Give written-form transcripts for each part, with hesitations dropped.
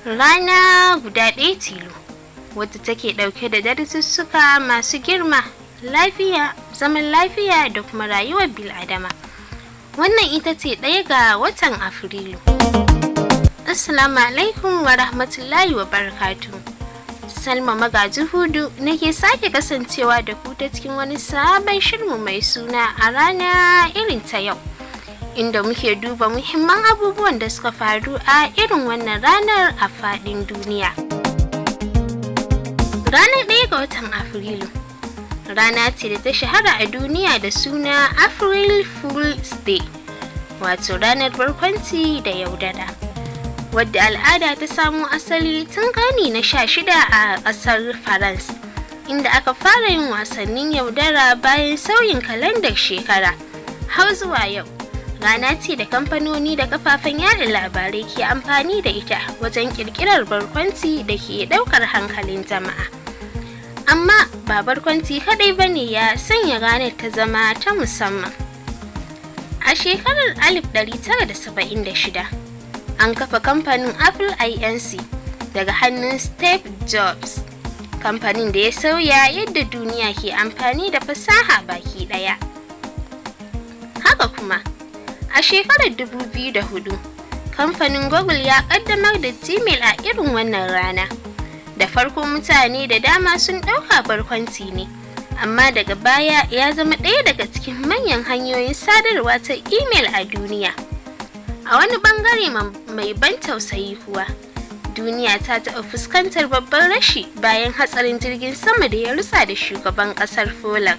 Rana guda ɗaya tilo wadda take ɗauke da darussuka masu girma, lafiya, zaman lafiya da kuma rayuwar bil'adama. Wannan ita ce ɗaya ga watan Afrilu. Assalamu alaikum wa rahmatullahi wa barakatuh. Salma Magaji Hudu nake sake kasancewa da ku ta cikin wani sabon shirinmu mai suna a rana irin ta yau, inda muke duba muhimman abubuwan da suka faru a irin wannan ranar a faɗin duniya. Ranar 1 ga watan Afrilu rana ce da ta shahara a duniya da suna April Fool's Day, wato ranar barkwanci da yaudara, wadda al'ada ta samo asali tun ƙarni na 16 a ƙasar France, inda aka fara yin wasannin yaudara bayan sauyin kalandar shekara har zuwa yau. Rana ce da kamfanoni da kafafen yada labarai ke amfani da ita wajen ƙirƙirar barkwanci da ke ɗaukar hankalin jama'a. Amma ba barkwanci kaɗai bane ya sanya ranar ta zama ta musamman. A shekarar 1976 an kafa kamfanin Apple Inc. daga hannun Steve Jobs, kamfanin da ya sauya yadda duniya ke amfani da fasaha baki ɗaya. Haka kuma, a shekarar 2004, kamfanin Google ya ƙaddamar da Gmail a irin wannan rana. Da farko mutane da dama sun ɗauka barkwanci ne, amma daga baya ya zama ɗaya daga cikin manyan hanyoyin sadarwa ta email a duniya. A wani bangare mai ban tausayi kuwa, duniya ta taɓa fuskantar babban rashi bayan hatsarin jirgin sama da ya rutsa da shugaban ƙasar Poland,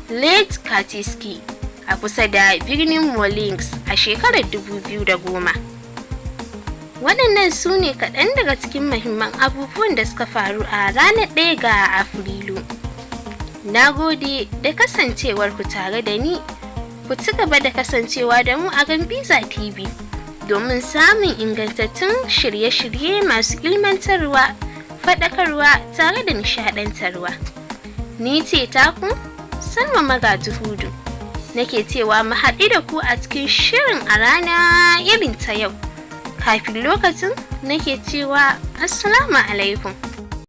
Lech Kaczyński, a kusa da birnin Molins a shekarar 2010. Waɗannan su ne kaɗan daga cikin muhimman abubuwan da suka faru a ranar 1 ga Afrilu. Na gode da kasancewarku tare da ni. Ku ci gaba da kasancewa da mu a Gambiza TV domin samun ingantattun shirye-shirye masu ilmantarwa, faɗakarwa tare da nishaɗantarwa. Ni ce taku, Salma Magaji Hudu. Nake cewa mu haɗu da ku a cikin shirin a rana irin ta yau. Kafin lokacin nake cewa Assalamu alaikum.